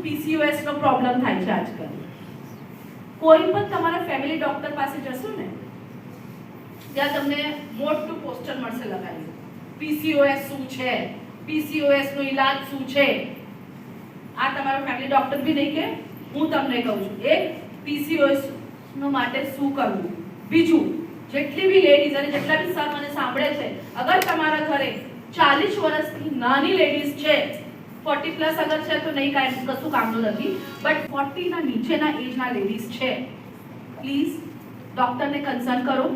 PCOS નો problem થાય છે આજકાલ. કોઈ પણ તમારા ફેમિલી ડોક્ટર પાસે જશો ને ત્યાં તમને મોટું પોસ્ટર મળશે લગાવેલું. PCOS શું છે, PCOS નો ઈલાજ શું છે. આ તમારો ફેમિલી ડોક્ટર બી નહીં કે, હું તમને કહું છું. એક PCOS નો માટે શું કરવું. બીજું, જેટલી બી લેડીઝ અને જેટલા બી સર મને સાંભળે છે, અગર તમારા ઘરે 40 વર્ષથી નાની લેડીઝ છે, 40 પ્લસ અગર છે તો નહીં કાંઈ કશું કામનું નથી, બટ 40 ના નીચેના એજના લેડીઝ છે, પ્લીઝ ડોક્ટરને કન્સલ્ટ કરો,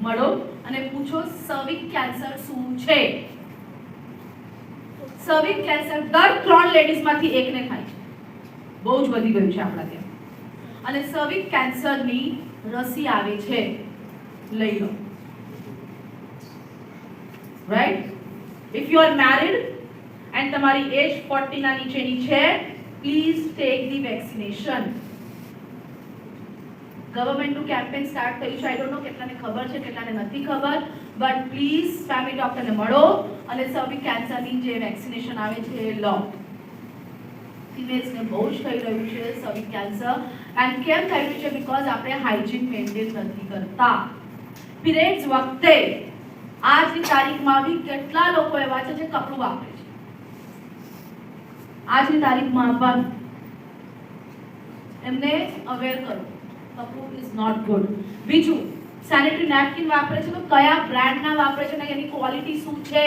મળો અને પૂછો સર્વિક કેન્સર શું છે. સર્વિક કેન્સર દર 3 લેડીઝમાંથી એકને થાય છે. બહુ જ વધી ગયું છે આપણા ત્યાં. અને સર્વિક કેન્સરની રસી આવે છે, લઈ લો. Right? If you are married and તમારી એજ 40 ના નીચેની છે, પ્લીઝ ટેક ધી વેક્સિનેશન. ગવર્મેન્ટનું કેમ્પેન સ્ટાર્ટ થયું છે. આઈ ડોન્ટ નો કેટલાને ખબર છે, કેટલાને નથી ખબર, બટ પ્લીઝ ફેમિલી ડોક્ટરને મળો અને સર્વિક કેન્સરની જે વેક્સિનેશન આવે છે એ લો. ફિમેલ્સને બહુ જ થઈ રહ્યું છે સર્વિક કેન્સર. એન્ડ કેમ થઈ રહ્યું છે? બીકોઝ આપણે હાઇજીન મેન્ટેન નથી કરતા. પીરિયડ્સ વખતે આજની તારીખમાં બી કેટલા લોકો એવા છે જે કપડું વાપરે છે. આજની તારીખમાં પણ એમને અવેર કરો, કપડું ઇઝ નોટ ગુડ. બીજું, સેનેટરી નેપકિન વાપરે છે તો કયા બ્રાન્ડના વાપરે છે ને એની ક્વોલિટી શું છે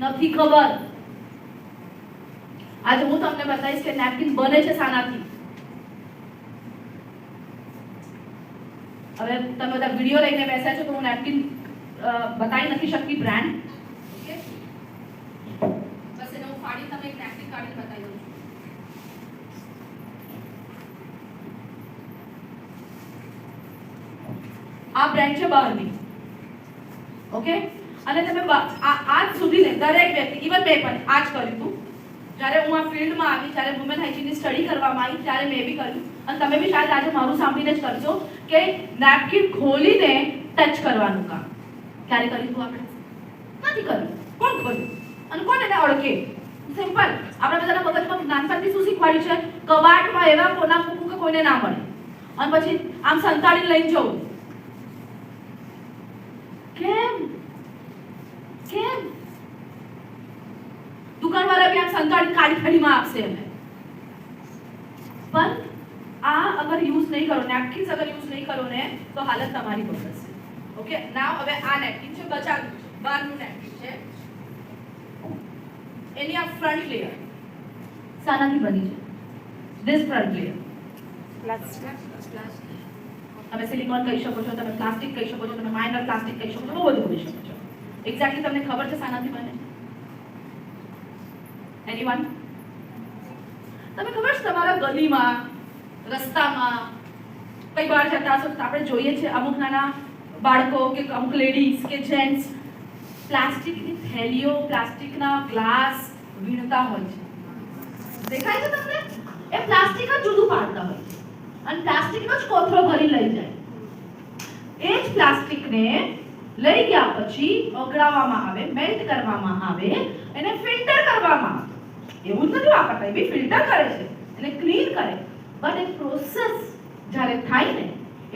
નથી ખબર. આજે હું તમને બતાવીશ કે નેપકિન બને છે શાનાથી. હવે તમે બધા વિડિયો લઈને બેસ્યા છો તો હું નેપકિન બતાવી નથી શકતી બ્રાન્ડ. ઓકે, બસ એને હું ફાડી તમને એક નેપકિન કાઢીને બતાવી દઉં છું. આ બ્રાન્ડ છે બહારની. ઓકે, અને તમે આજ સુધી ને દરેક વ્યક્તિ, ઇવન મેં પણ આજ કર્યું હતું. જ્યારે હું આ ફિલ્ડમાં આવી, જ્યારે વુમેન હાઇજીનની સ્ટડી કરવામાં આવી, ત્યારે મેં બી કર્યું. અને તમે બી શાયદ આજે મારું સાંભળીને જ કરશો કે નેપકિન ખોલીને ટચ કરવાનું કામ. ક્યારે કર્યું તું આપણે? નથી કર્યું. કોણ ખોલ્યું અને કોણ એને ઓળખે? સિમ્પલ. આપણે બધાના મગજમાં નાનપણથી શું શીખવાડ્યું છે? કબાટમાં એવા કોના મૂકવું કે કોઈને ના મળે, અને પછી આમ સંતાડીને લઈને જવું. કેમ? દુકાનવાળા બી આમ સંતાડીને કાળી થડીમાં આપશે એમને. પણ આ અગર યુઝ નહીં કરો, નેપકિન્સ અગર યુઝ નહીં કરો ને, તો હાલત તમારી બગડશે. ઓકે, નાવ હવે આ નેપકિન છે, બચાવ બહારનું નેપકિન છે. એની આ ફ્રન્ટ લેયર શાનાથી બની છે? This front layer plastic. તમે સિલિકોન કહી શકો છો, તમે પ્લાસ્ટિક કહી શકો છો, તમે માઇનર પ્લાસ્ટિક કહી શકો છો, બહુ બધું કહી શકો છો. એક્ઝેક્ટલી તમને ખબર છે શાનાથી બને? એનીવન? તમે ખબર છે તમારા ગલીમાં, રસ્તામાં કઈ બહાર જતા હશો તો આપણે જોઈએ છે અમુક નાના બાળકો કે અમુક લેડીઝ કે જેન્ટ્સ પ્લાસ્ટિકની થેલીઓ, પ્લાસ્ટિકના ગ્લાસ વીણતા હોય છે. દેખાય છે તમને? એ પ્લાસ્ટિક જ જુદું પાડતા હોય છે અને પ્લાસ્ટિકનો જ કોથળો ભરી લઈ જાય. એ જ પ્લાસ્ટિકને લઈ ગયા પછી ઓગળાવવામાં આવે, મેલ્ટ કરવામાં આવે, એને ફિલ્ટર કરવામાં આવે. એવું જ નથી વાપરતા, એ બી ફિલ્ટર કરે છે, એને ક્લીન કરે. બટ એ પ્રોસેસ જ્યારે થાય ને,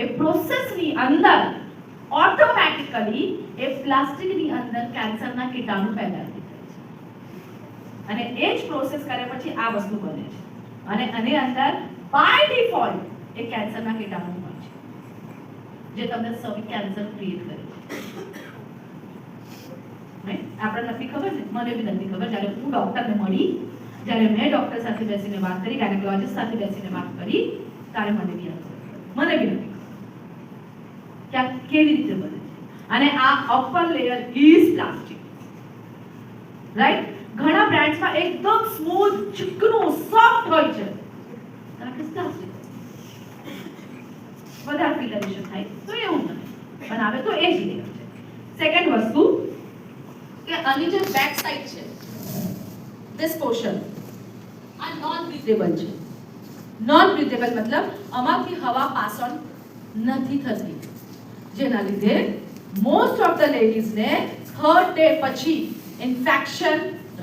એ પ્રોસેસની અંદર ઓટોમેટિકલી એ પ્લાસ્ટિકની અંદર કેન્સરના કીટાણુ પેદા થઈ જાય છે. અને એ જ પ્રોસેસ કર્યા પછી આ વસ્તુ બને છે. અને આની અંદર બાય ડિફોલ્ટ એ કેન્સરના કીટાણુ હોય છે, જે તમને સર્વિક કેન્સર ક્રિએટ કરે છે. આપણે નથી ખબર ને, મને બી નથી ખબર. જ્યારે હું ડોક્ટરને મળી, જ્યારે મેં ડોક્ટર સાથે બેસીને વાત કરી, ગાયનેકોલોજીસ્ટ સાથે બેસીને વાત કરી, ત્યારે મને બી નથી ખબર કે આ કેવી રીતે બને છે. અને આ upper layer is plastic. Right? ઘણા બ્રાન્ડ્સમાં એકદમ સ્મૂથ, ચીકણું, સોફ્ટ હોય છે, પ્લાસ્ટિક. વધારે ફિલ્ટરેશન થાય તો એવું નથી, પણ આવે તો એ જ લેયર છે. સેકન્ડ વસ્તુ કે આની જે બેક સાઈડ છે, ધીસ પોર્શન, આ નોન બ્રીથેબલ છે. નોન બ્રીથેબલ મતલબ આમાંથી હવા પાસ ઓન નથી થતી, જેના લીધે મોસ્ટ ઓફ ધ લેડીઝને થર્ડ ડે પછી ઇન્ફેક્શન,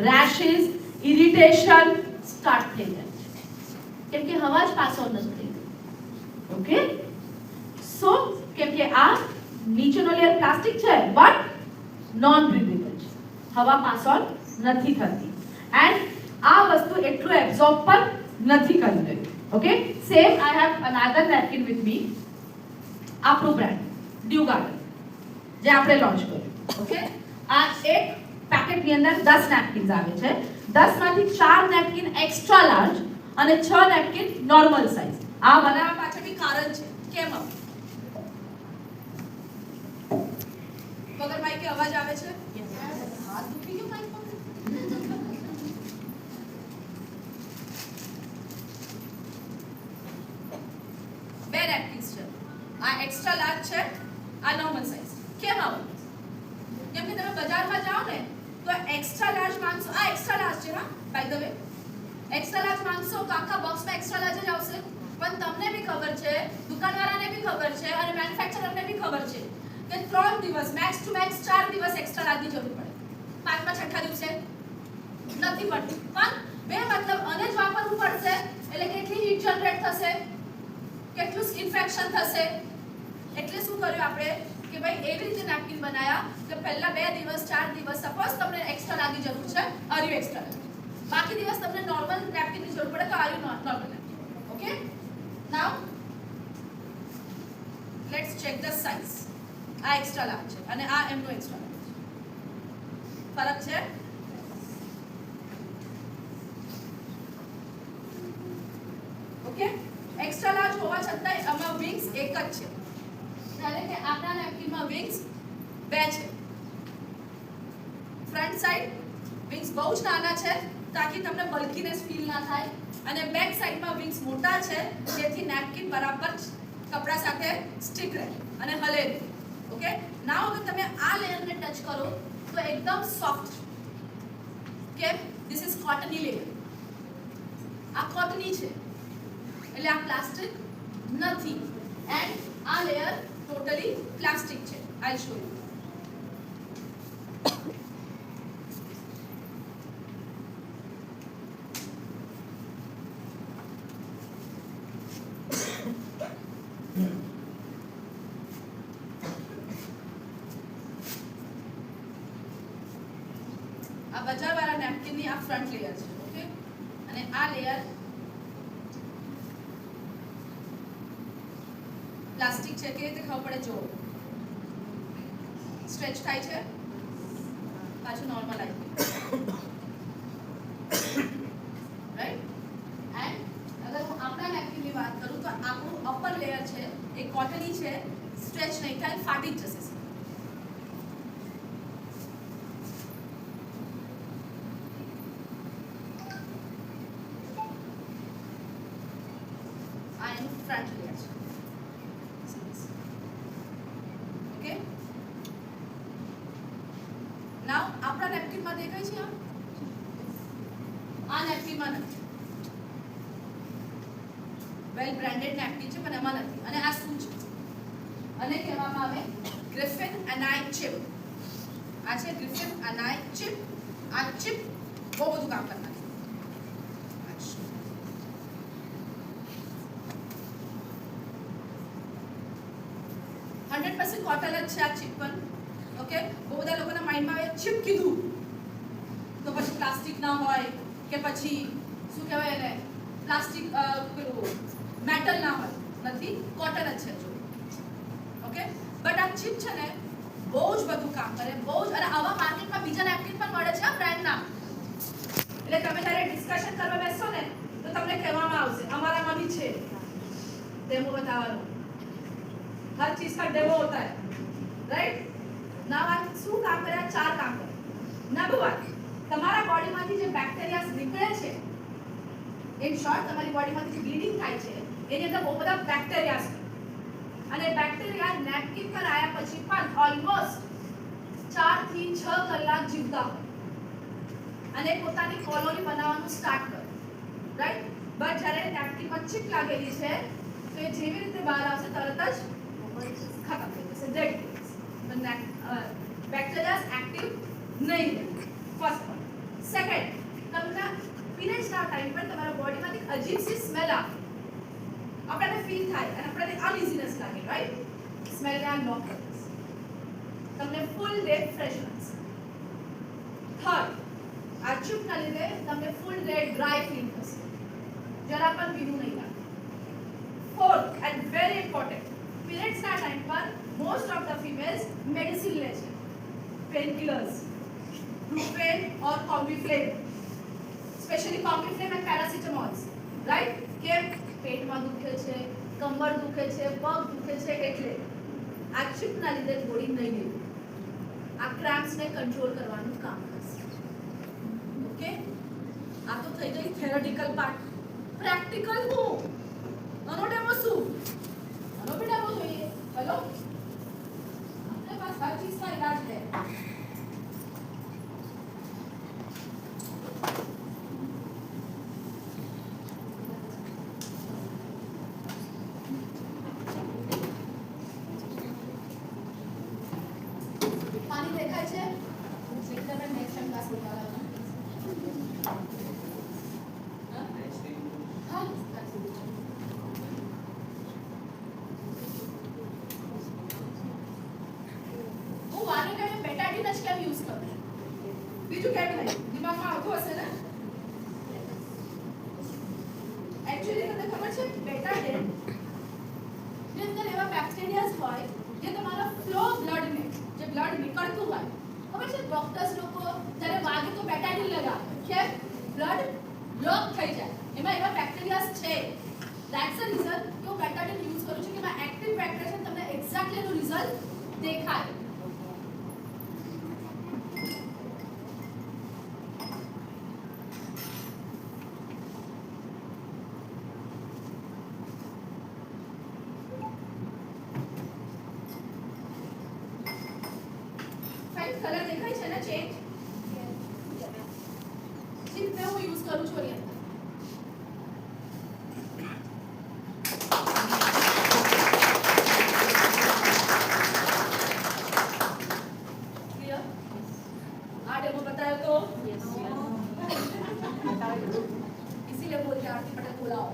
રેશિસ, ઇરિટેશન સ્ટાર્ટ થઈ જાય છે. કેમ કે હવા જ પાસ ઓન નથી થઈ. ઓકે, સો કેમ કે આ નીચેનો લેયર પ્લાસ્ટિક છે બટ નોન બ્રીથેબલ છે, હવા પાસ ઓન નથી થતી એન્ડ આ વસ્તુ એટલું એબ્ઝોર્બ પણ નથી કરી રહી. Okay, same I have another napkin with me. આપણું બ્રાન્ડ ડ્યુ ગાર્ડન જે આપણે લોન્ચ કર્યું. ઓકે, આ એક પેકેટની અંદર 10 નેપકિન્સ આવે છે. 10 માંથી 4 નેપકિન એક્સ્ટ્રા લાર્જ અને 6 નેપકિન નોર્મલ સાઇઝ. આ બનાવવા પાછળની કારણ છે કેમ વગર માઈકે અવાજ આવે છે? હાથ દુખી ગયો માઈક પર. બે નેપકિન્સ છે, આ એક્સ્ટ્રા લાર્જ છે, આ નોર્મલ સાઇઝ. કેમ આવું? કેમ કે તમે બજારમાં જાઓ ને તો એક્સ્ટ્રા લાર્જ માંગશો, આ એક્સ્ટ્રા લાર્જ છે હા by the way, extra large માંગશો તો આખા બોક્સમાં એક્સ્ટ્રા લાર્જ જ આવશે. પણ તમને બી ખબર છે, દુકાનવાળાને બી ખબર છે અને મેન્યુફેક્ચરરને બી ખબર છે કે 3 દિવસ મેક્સ ટુ મેક્સ 4 દિવસ એક્સ્ટ્રા લાર્જની જરૂર પડે. 5મા 6ઠા દિવસે નથી પડતી. પણ બે મતલબ અને જ વાપરવું પડશે એટલે કેટલી હીટ જનરેટ થશે, કેટલું ઇન્ફેક્શન થશે. એટલે શું કર્યું આપણે કે ભાઈ એવી રીતે નેપકિન બનાયા કે પહેલા 2 દિવસ 4 દિવસ સપોઝ તમને એક્સ્ટ્રા લાગી જરૂર છે, આર યુ એક્સ્ટ્રા, બાકી દિવસ તમને નોર્મલ નેપકિનની જરૂર પડે તો are you normal napkin. Okay, now let's check the size. આ એક્સ્ટ્રા લાર્જ છે અને આ એમનો એક્સ્ટ્રા લાર્જ છે. ફરક છે? ઓકે, એક્સ્ટ્રા લાર્જ હોવા છતાંય આમાં વિંગ્સ એક જ છે, જ્યારે કે આપણા નેપકિનમાં વિંગ્સ 2 છે. ફ્રન્ટ સાઈડ વિંગ્સ બહુ જ નાના છે તાકી તમને બલ્કીનેસ ફીલ ના થાય અને બેક સાઈડમાં વિંગ્સ મોટા છે જેથી નેપકિન બરાબર કપડા સાથે સ્ટિક રહે અને હલે નહીં. ઓકે, નાઉ અગર તમે આ લેયરને ટચ કરો તો એકદમ સોફ્ટ. કેમ? ધીસ ઇઝ કોટની લેયર. આ કોટની છે એટલે આ પ્લાસ્ટિક નથી એન્ડ આ લેયર ટોટલી પ્લાસ્ટિક છે. આઈ શો યુ. આ બજારવાળા નેપકિનની આ ફ્રન્ટ લેયર છે. ઓકે, અને આ લેયર પ્લાસ્ટિક છે. કે રીતે ખબર પડે જો સ્ટ્રેચ થાય છે પાછું નોર્મલ આવી રાઈટ. એન્ડ અગર હું આપણા નેપકિનની વાત કરું તો આપણું અપર લેયર છે એ કોટની છે, સ્ટ્રેચ નહીં થાય, ફાટી જ જશે. આ એનું ફ્રન્ટ લેયર છે. ઓકે, નાઉ આપણા નેપકિનમાં દેખાય છે આ નેપકિનમાં નથી. વેલ બ્રાન્ડેડ નેપકિન છે પણ એમાં નથી. અને આ શું છે? અને કહેવામાં આવે ગ્રિફિન એનાઈ ચિપ. આ છે ગ્રિફિન એનાઈ ચિપ. આ ચિપ બહુ બધું કામ કરનાર છે. 100% કોટન જ છે આ ચિપ પણ. ઓકે, બહુ બધા લોકોના માઇન્ડમાં આવે ચિપ કીધું તો પછી પ્લાસ્ટિક ના હોય કે પછી શું કહેવાય એને પ્લાસ્ટિક પેલું મેટલ ના હોય. નથી, કોટન જ છે જો. ઓકે, બટ આ ચિપ છે ને બહુ જ બધું કામ કરે, બહુ જ. અને આવા માર્કેટમાં બીજા નેપકિન પણ મળે છે બ્રાન્ડના. એટલે તમે જ્યારે ડિસ્કશન કરવા બેસો ને તો તમને કહેવામાં આવશે અમારામાં भी છે ડેમો बतावવાનો. हर चीज का डेमो होता है राइट. नाउ આ શું કામ કરે? 4 કામ કરે. નંબર 1, તમારા બોડીમાંથી જે બેક્ટેરિયાસ નીકળે છે, ઇન શોર્ટ તમારી બોડીમાંથી જે બ્લીડિંગ થાય છે એની અંદર બહુ બધા બેક્ટેરિયાસ છે અને બેક્ટેરિયા નેપકિન પર આવ્યા પછી પણ ઓલમોસ્ટ 4 થી 6 કલાક જીવતા હોય અને પોતાની કોલોની બનાવવાનું સ્ટાર્ટ કરે રાઈટ. બટ જ્યારે નેપકિનમાં ચિપ લાગેલી છે તો એ જેવી રીતે બહાર આવશે તરત જ ખતમ થઈ જશે, ડેડ થઈ જશે. બેક્ટેરિયાસ એક્ટિવ નહીં રહે. First point. સેકન્ડ, તમને પીરિયડ્સના ટાઈમ પર તમારા બોડીમાંથી અજીબ સી સ્મેલ સ્મેલ આવે, આપણને ફીલ થાય અને આપણને અનઇઝીનેસ લાગે, રાઈટ? સ્મેલને આ બ્લોક કરે છે, તમને ફૂલ ડે ફ્રેશ લાગશે. થર્ડ, આ ચૂપના લીધે તમને ફૂલ ડે ડ્રાય ફીલ થશે, જરા પણ ભીનું નહીં લાગે. ફોર્થ એન્ડ વેરી ઇમ્પોર્ટન્ટ, પીરિયડ્સના ટાઈમ પર most of the females medicine લે છે, pain killers, Brufen or Combi-Flame, especially Combi-Flame and Paracetamols, right? કેમ? પેટમાં દુખે છે, કમર દુખે છે, પગ દુખે છે, એટલે આ ચીપના લીધે ગોળી નહીં લેવી. આ ક્રેમ્પ્સને કંટ્રોલ કરવાનું કામ કરશે. ઓકે, આ તો થઈ ગઈ થિયોરેટિકલ પાર્ટ. પ્રેક્ટિકલ હું આનો ડેમો શું? આનો બી ડેમો જોઈએ. હેલો, अपने पास हर चीज का इलाज है. पानी देखा है? एकदम नेक्स्ट टाइम क्लास होगा ना. हाँ, वो वाले का बेटाडीन જ કેમ યુઝ કરું છું? બીજું કેમ નહીં? દિમાગમાં આવતું હશે ને? એક્ચ્યુઅલી તમને ખબર છે બેટાડીન ની અંદર એવા બેક્ટેરિયાઝ હોય જે તમારા ફ્લો બ્લડને, જે બ્લડ નીકળતું હોય, ખબર છે ડોક્ટર્સ લોકો જ્યારે વાગે તો બેટાડીન લગાવે કે બ્લડ બ્લોક થઈ જાય. એમાં એવા બેક્ટેરિયાઝ છે. ધેટ્સ ધ રીઝન કે હું બેટાડીન યુઝ કરું છું કે એમાં એક્ટિવ બેક્ટેરિયા તમને એક્ઝેક્ટલી એનું રિઝલ્ટ દેખાય. કલર દેખાય છે ને ચેન્જ? જીતને હું યુઝ કરું છું એની અંદર. ક્લિયર? આ ડેમો बताया तो इसीलिए बोलते हैं आरती पटेल बुलाओ.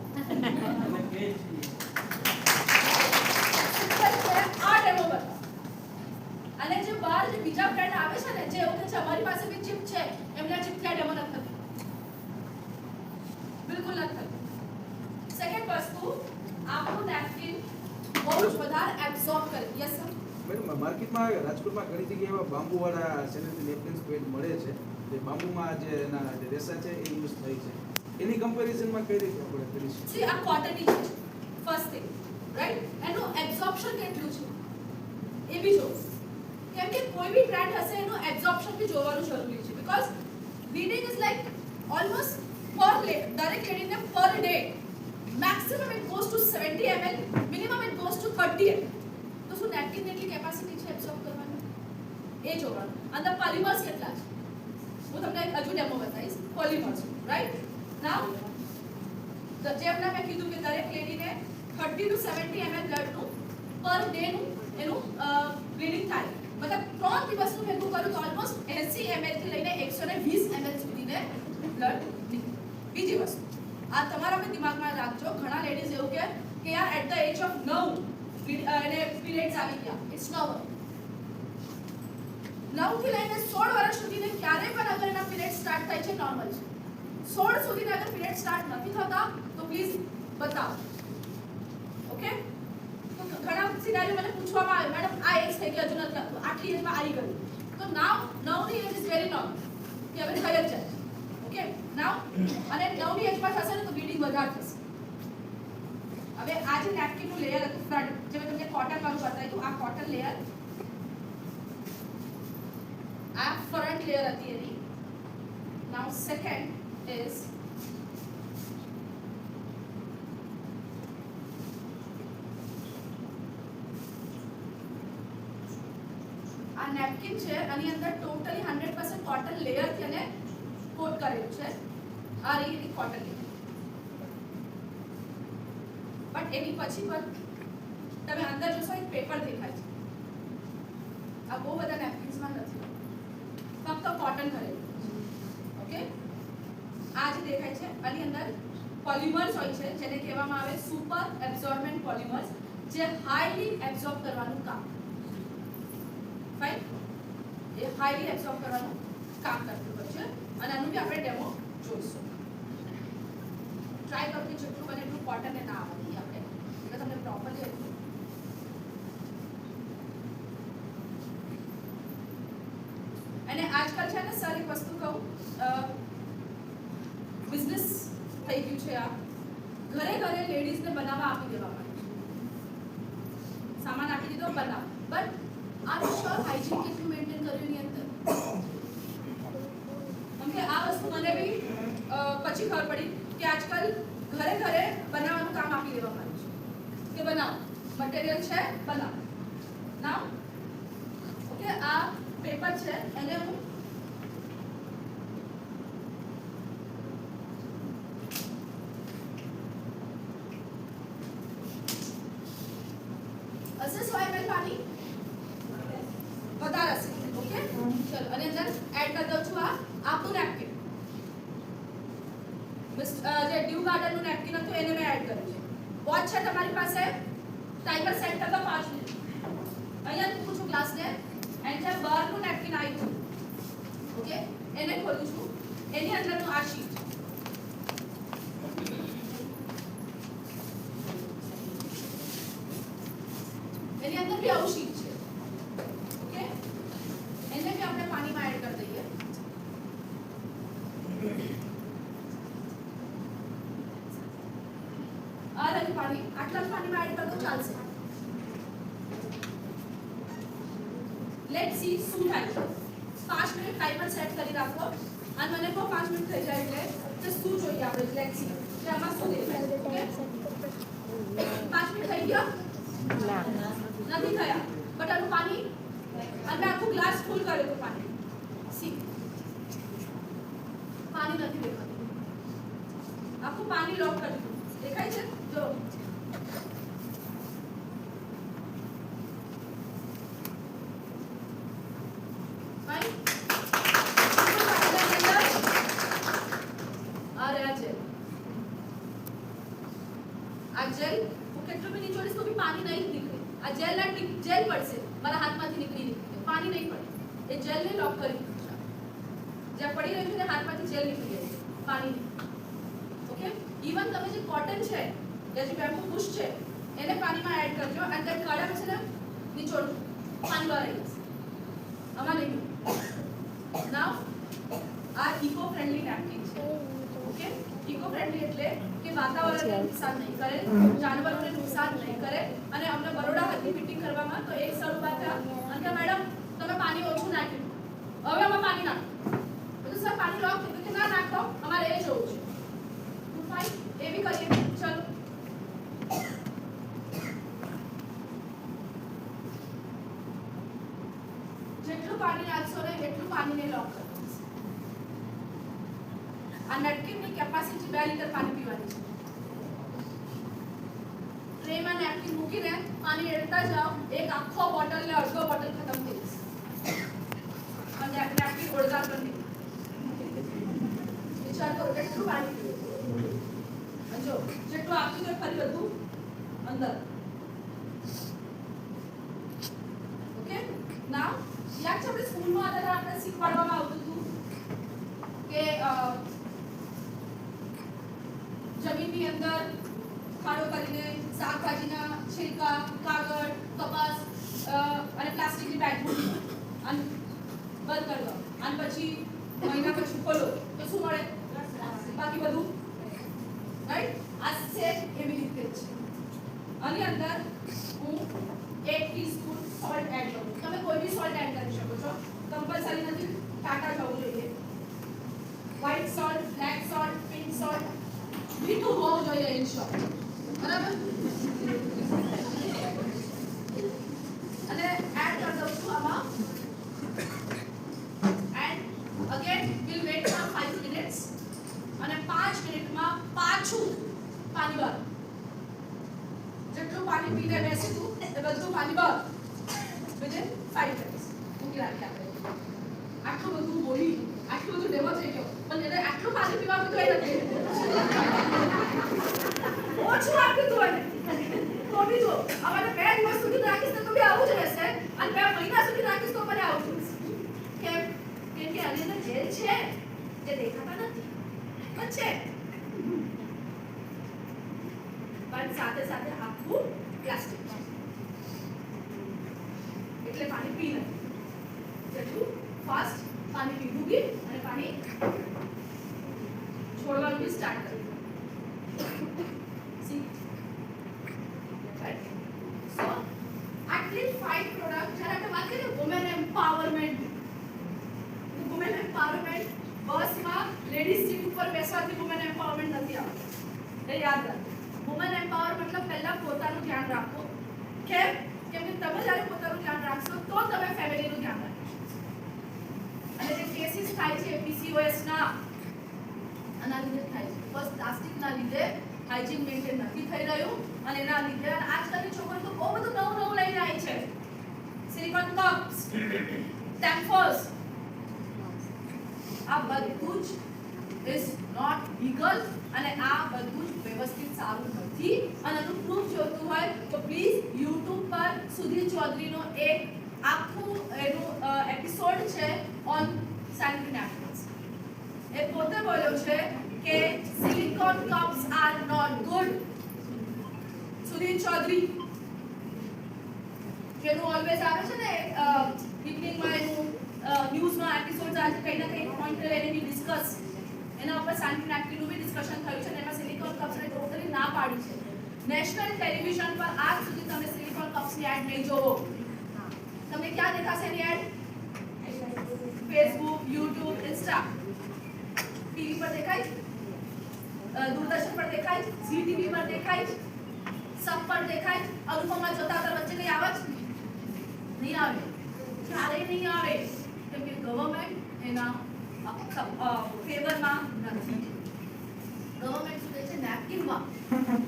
આ ડેમો બતાવો. અને જે બહાર જે બીજા બ્રાન્ડ આવે છે ને, જે એવું કે છે અમારી પાસે બી ચિપ છે, એમના ચિપ ત્યાં ડેમો નથી થતી, બિલકુલ નથી થતી. સેકન્ડ વસ્તુ, આપણું નેપકિન બહુ જ વધારે એબ્સોર્બ કરે. Yes sir. મેડમ, માર્કેટમાં રાજકોટમાં ઘણી જગ્યાએ એવા બાંબુવાળા સેનેટરી નેપકિન્સ પેડ મળે છે, જે બાંબુમાં જે એના જે રેસા છે એ યુઝ થાય છે. એની કમ્પેરિઝનમાં કઈ રીતે આપણે કરીશું? સી આ કોટનની છે ફર્સ્ટ થિંગ, રાઈટ? એનું એબ્સોર્પ્શન કેટલું છે એ બી જો. કેમ કે કોઈ બી બ્રાન્ડ હશે એનું એબ્સોર્પ્શન બી જોવાનું જરૂરી છે. Because bleeding is like almost પર દરેક લેડીને per day maximum it goes to 70 ml, minimum it goes to 30 ml. તો શું નેપકિન કેટલી કેપેસિટી છે એબ્સોર્બ કરવાની એ જોવાનું. અંદર પોલિમર્સ કેટલા છે હું તમને હજુ ડેમો બતાવીશ. Polymers, right? નાઉ જેમના મેં કીધું કે દરેક લેડીને 30 to 70 ml બ્લડનું પર ડે નું એનું બ્લીડિંગ થાય. મતલબ 3 દિવસનું ભેગું કરું તો ઓલમોસ્ટ 80 ml થી લઈને 120 ml સુધીને બ્લડ નીકળે. બીજી વસ્તુ, આ તમારા બી દિમાગમાં રાખજો. ઘણા લેડીઝ એવું કે યાર એટ ધ એજ ઓફ 9 એને પીરિયડ્સ આવી ગયા. It's normal. 9 થી લઈને 16 વર્ષ સુધીને ક્યારે પણ અગર એના પીરિયડ સ્ટાર્ટ થાય છે નોર્મલ છે. 16 સુધીને અગર પીરિયડ સ્ટાર્ટ નથી થતા તો પ્લીઝ બતાવો. ઓકે? તો ઘણા સિનારીઓ મને પૂછવામાં આવે, મેડમ આ એજ થઈ ગઈ હજુ નથી થતું, આટલી એજમાં આવી ગયું. તો નાવ 9 ની એજ ઇઝ વેરી નોર્મલ કે હવે થઈ જ જાય. ઓકે? નાવ અને 9 ની એજમાં થશે ને તો બ્લીડિંગ વધારે થશે. હવે આ જે નેપકિનનું લેયર હતું ફ્રન્ટ, જે મેં તમને કોટન વાળું બતાવ્યું હતું, આ કોટન લેયર, આ ફ્રન્ટ લેયર હતી એની. નાવ સેકન્ડ ઇઝ આ નેપકિન છે, આની અંદર ટોટલી 100% કોટન લેયર થી અને કોટ કરેલું છે. આ રહી કોટન લેયર. બટ એની પછી પણ તમે અંદર જોશો એક પેપર દેખાય છે. આ બહુ બધા નેપકિન્સમાં નથી, ફક્ત કોટન કરેલું. ઓકે? આ જે દેખાય છે આની અંદર પોલિમર્સ હોય છે જેને કહેવામાં આવે સુપર એબ્સોર્બન્ટ પોલિમર્સ, જે હાઈલી એબ્સોર્બ કરવાનું કામ, ફાઇન, એ હાઈલી એબ્સોર્બ કરવાનું કામ કરતું હોય છે અને આનું બી આપણે ડેમો જોઈશું. ટ્રાય કરજો જેટલું બને એટલું કોટન ને ના આવડી આપણે એટલે તમને પ્રોપરલી એટલું અને આજકાલ છે ને સર એક વસ્તુ કહું, બિઝનેસ થઈ ગયું છે આ, ઘરે ઘરે લેડીઝને બનાવવા આપી દેવામાં આવે છે, સામાન આપી દીધો બનાવ, બટ આ શ્યોર હાઇજીન કેટલું મેન્ટેન કર્યું એની અંદર, કેમ કે આ વસ્તુ મને બી પછી ખબર પડી કે આજકાલ ઘરે ઘરે બનાવવાનું કામ આપી દેવામાં આવ્યું છે કે બનાવો, મટીરિયલ છે બનાવો નાવ. ઓકે, આ પેપર છે એને હું હશે 100 ml પાણી વધારે હશે. ઓકે ચલો, અને અંદર એડ કરી દઉં છું આ આપણું નેપકિન, જે ડ્યુ ગાર્ડન નું નેપકિન હતું એને મેં એડ કર્યું છે. વોચ છે તમારી પાસે, ટાઈમર સેટ કરી દો 5 મિનિટ. અહીંયા મૂકું છું ગ્લાસને, એન્ડ જે બહારનું નેપકિન આવ્યું ઓકે એને ખોલું છું, એની અંદરનું આ શીટ, એની અંદર બી આવું શીટ છે. ઓકે, એને બી આપણે પાણીમાં એડ કરી દઈએ. આ રહ્યું પાણી, આટલા જ પાણીમાં એડ કરી દો ચાલશે. લેટ સી શું થાય છે. 5 મિનિટ ટાઈમર સેટ કરી રાખો અને મને કહો 5 મિનિટ થઈ જાય એટલે શું જોઈએ આપણે, લેટ સી કે આમાં શું દેખાય. ઓકે 5 મિનિટ થઈ ગયા નથી થયા, બટ આનું પાણી અને આખું ગ્લાસ ફૂલ કર્યો તો પાણી, સી પાણી નથી દેખાતું, આખું પાણી લોક કરી દીધું, દેખાય છે જો. જેલ હું કેટલું બી નીચોડીશ તો બી પાણી નહીં નીકળે. આ જેલ જેલ પડશે મારા હાથમાંથી નીકળી પાણી નહીં પડે, એ જેલને લોક કરી દીધું છે. જ્યાં પડી રહ્યું છે ને હાથમાંથી જેલ નીકળી જાય છે, પાણી નહીં. ઓકે, ઇવન તમે જે કોટન છે જે બેમ્બુ બુશ છે એને પાણીમાં એડ કરજો અને તે કાઢ્યા પછી ને નીચોડજો, પાણી બહાર આવી જશે. આમાં નહીં. નાવ આ ઇકો ફ્રેન્ડલી નેપકિન છે. ઓકે, ઇકો ફ્રેન્ડલી એટલે કે વાતાવરણને નુકસાન નહીં કરે, જાનવરોને નુકસાન નહીં કરે. અને અમને બરોડા હતી ફિટિંગ કરવામાં તો એક સર ઉભા થયા અને કે મેડમ તમે પાણી ઓછું નાખ્યું, હવે અમે પાણી નાખો. બધું સર પાણી લોક કીધું કે ના નાખો, અમારે એ જોવું છે. ફાઇન, એ બી કરીએ. ચલો જેટલું પાણી નાખશો ને એટલું પાણીને લોક કરો. આ નેપકિનની કેપેસિટી 2 લીટર પાણી પીવાની છે. ટ્રેમાં નેપકિન મૂકીને પાણી રેડતા જાઓ, એક આખો બોટલ ને અડધો બોટલ ખતમ થઈ જશે. અને નેપકિન ઓળગા પણ નહીં. વિચાર કરો કેટલું પાણી પીવું. જો જેટલું આપ્યું તો ફરી બધું અંદર. ઓકે, નાવ યાદ છે આપણે સ્કૂલમાં હતા આપણે શીખવાડવામાં આવતું હતું કે જમીનની અંદર ખાડો કરીને શાકભાજીના છિલકા, કાગળ, કપાસ અને પ્લાસ્ટિકની બેગ મૂકી અને બંધ કરી દો અને પછી મહિના પછી ખોલો તો શું મળે? બાકી બધું રાઈટ. આ સેમ એવી રીતે જ છે. આની અંદર હું 1 ટીસ્પૂન સોલ્ટ એડ કરું. તમે કોઈ બી સોલ્ટ એડ કરી શકો છો, કમ્પલસરી નથી. ટાટા જવું જોઈએ. White salt, black salt, pink salt, મીઠું હોવું જોઈએ ઇન શોર્ટ. બરાબર. અને એડ કરી દઉં છું આમાં. And again will wait for 5 minutes. અને 5 મિનિટમાં પાછું પાણી બહાર. જેટલું પાણી પીને બેસીશું એ બધું પાણી બહાર. વિધિન 5 મિનિટ્સ મૂકી રાખીએ આપણે. આટલું બધું બોલી, આટલું બધું ડેમો થઈ ગયો. પણ એને આટલું પાણી પીવાનું તો એ નથી ઓછું આપ્યું તું એને તો બી જો અમારે 2 દિવસ સુધી રાખીશ તો બી આવું જ રહેશે અને 2 મહિના સુધી રાખીશ તો મને આવું જ રહેશે કેમ કે આની અંદર જેલ છે જે દેખાતા નથી પણ છે પણ સાથે સાથે આખું પ્લાસ્ટિક છે એટલે પાણી પી નથી જેટલું ફાસ્ટ પાણી પીવું બી અને પાણી છોડવાનું બી સ્ટાર્ટ કર્યું સી રાઈટ સો આટલી 5 પ્રોડક્ટ જ્યારે આપણે વાત કરીએ વુમેન એમ્પાવરમેન્ટ બસમાં લેડીઝ સીટ ઉપર બેસવાથી વુમેન એમ્પાવરમેન્ટ નથી આવતું એ યાદ રાખો વુમેન એમ્પાવર મતલબ પહેલા પોતાનું ધ્યાન રાખો કેમ કે તમે જ્યારે પોતાનું ધ્યાન રાખશો તો તમે ફેમિલીનું ધ્યાન રાખશો અને જે કેસીસ થાય છે PCOS ના આના લીધે થાય છે બસ પ્લાસ્ટિક ના લીધે હાઇજીન મેન્ટેન નથી થઈ રહ્યું અને એના લીધે આજકાલની છોકરીઓ તો બહુ બધું નવું લઈને આવી છે સિલિકોન કપ્સ ટેમ્પર્સ આ બધું જ ઇઝ નોટ લીગલ અને આ બધું જ વ્યવસ્થિત સારું નથી અને આનું પ્રૂફ જોતું હોય તો પ્લીઝ YouTube પર સુધીર ચૌધરીનો એક આખું એનું એપિસોડ છે ઓન સેનિટરી નેપકિન્સ એ પોતે બોલ્યો છે કે silicon cups are not good Sudhir Chaudhary જેનું ઓલવેઝ આવે છે ને ઇવનિંગમાં એનું ન્યૂઝમાં એપિસોડ્સ આજે કંઈ ના કંઈ પોઈન્ટ લઈને બી ડિસ્કસ એના ઉપર સેનિટરી નેપકિનનું બી ડિસ્કશન થયું છે અને એમાં સિલિકોન કપ્સને ટોટલી ના પાડી છે નેશનલ ટેલિવિઝન પર આજ સુધી તમે સિલિકોન કપ્સની એડ નહીં જોવો તમને ક્યાં દેખાશે એની ad Facebook YouTube Insta TV પર દેખાય દૂરદર્શન પર દેખાય ઝી ટીવી પર દેખાય સબ પર દેખાય અનુપમા જોતા હતા વચ્ચે કઈ આવે જ નહીં આવે ક્યારેય નહીં આવે કેમ કે ગવર્નમેન્ટ એના ફેવરમાં નથી ગવર્નમેન્ટ શું કહે છે નેપકિન વાપરો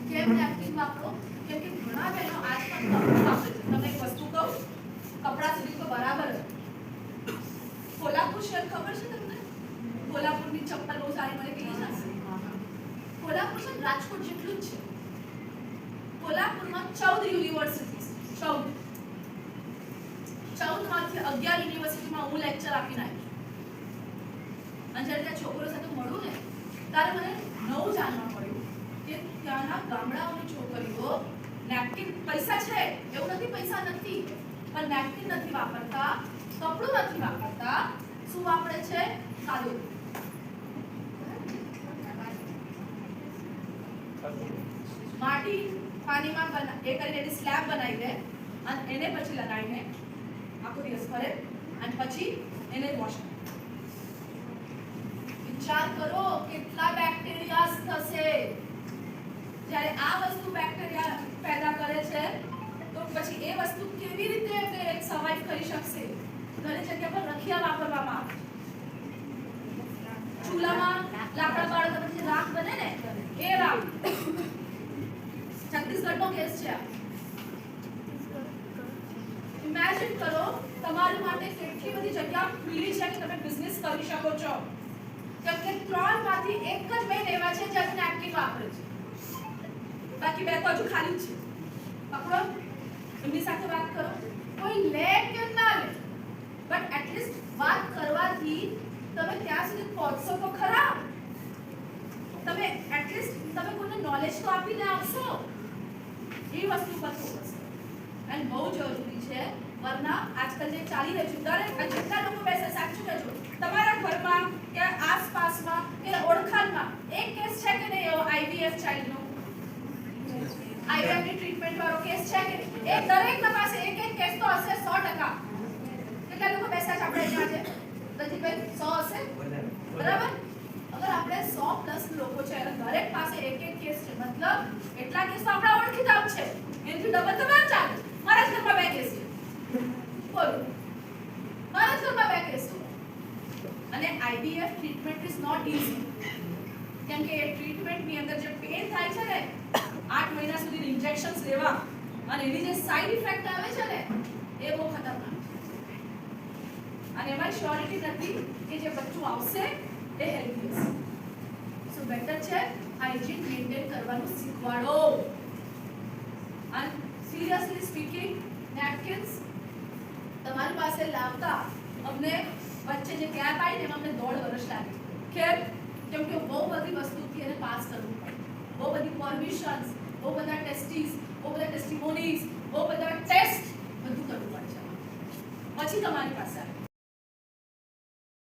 કેમ નેપકિન વાપરો કેમ કે ઘણા બહેનો આજકાલ કપડું વાપરે છે તમને એક વસ્તુ કહું કપડા સુધી તો બરાબર છે કોલ્હાપુર શહેર ખબર છે તમને કોલ્હાપુરની ચપ્પલ બહુ સારી મને પેલી છે કોલ્હાપુર છે રાજકોટ જેટલું જ છે કોલ્હાપુરમાં 14 યુનિવર્સિટીઝ 14 માંથી 11 યુનિવર્સિટીમાં હું લેક્ચર આપીને આવી અને જ્યારે ત્યાં છોકરો સાથે મળું ને ત્યારે મને નવું જાણવા મળ્યું કે ત્યાંના ગામડાઓની છોકરીઓ નેપકિન પૈસા છે એવું નથી પૈસા નથી પણ નેપકિન નથી વાપરતા કપડું નથી વાપરતા શું વાપરે છે કાદવ માટી પાણીમાં એ કરીને એની સ્લેબ બનાવી દે અને એને પછી લગાવીને આખો દિવસ ફરે અને પછી એને વોશ કરે વિચાર કરો કેટલા બેક્ટેરિયાસ થશે જ્યારે આ વસ્તુ બેક્ટેરિયા પેદા કરે છે તો પછી એ વસ્તુ કેવી રીતે સર્વાઇવ કરી શકશે ઘણી જગ્યા પર રખિયા વાપરવામાં આવે ચૂલામાં લાકડા બાળક પછી રાખ બને ને એ રાખ છત્તીસગઢનો કેસ છે ઇમેજિન કરો તમારી માટે કેટલી બધી જગ્યા ખુલ્લી છે કે તમે બિઝનેસ કરી શકો છો કેમ કે 3 માંથી એક જ મેં એવા છે જે નેપકિન વાપરે છે બાકી 2 તો હજુ ખાલી જ છે પકડો એમની સાથે વાત કરો કોઈ લે કે ના લે બટ એટલીસ્ટ વાત કરવાથી તમે ત્યાં સુધી પહોંચશો તો ખરા તમે એટલીસ્ટ તમે કોઈને નોલેજ તો આપીને આવશો એ વસ્તુ પર ફોકસ અને બહુ જરૂરી છે વરના આજકાલ જે ચાલી રહ્યું છે દરેક જેટલા લોકો બેસે સાચું કહેજો તમારા ઘરમાં કે આસપાસમાં કે ઓળખાણમાં એક કેસ છે કે નહીં એવો IVF ચાઇલ્ડનો IVF ની ટ્રીટમેન્ટ વાળો કેસ છે કે એ દરેકના પાસે એક કેસ તો હશે 100% કેટલા લોકો બેસા છે આપણે અહીંયા છે દજીભાઈ 100 હશે બરાબર અગર આપણે 100 પ્લસ લોકો છે અને દરેક પાસે એક કેસ છે મતલબ એટલા કેસ તો આપણા ઓળખીતા જ છે એનાથી ડબલ તો ના ચાલે મારા જ ઘરમાં 2 કેસ છે બોલો મારા જ ઘરમાં 2 કેસ છે અને IVF treatment is not easy કેમ કે એ ટ્રીટમેન્ટ ની અંદર જે પેન થાય છે ને 8 મહિના સુધી ઇન્જેક્શન્સ લેવા અને એની જે સાઇડ ઇફેક્ટ આવે છે ને એ બહુ ખતરનાક છે અને એમાં શ્યોરિટી નથી કે જે બચ્ચું આવશે એ હેલ્ધી હશે. સો બેટર છે હાઇજીન મેન્ટેન કરવાનું શીખવાડો. અને સિરિયસલી સ્પીકિંગ નેપકિન્સ તમારી પાસે લાવતા અમને વચ્ચે જે ગેપ આવી ને એમાં અમને 1.5 વર્ષ લાગી. કેમ? કેમ કે બહુ બધી વસ્તુથી એને પાસ કરવું પડે, બહુ બધી પરમિશન્સ, બહુ બધા ટેસ્ટીસ, બહુ બધા ટેસ્ટિમોનીઝ, બહુ બધા ટેસ્ટ બધું કરવું પડે છે. પછી તમારી પાસે આવે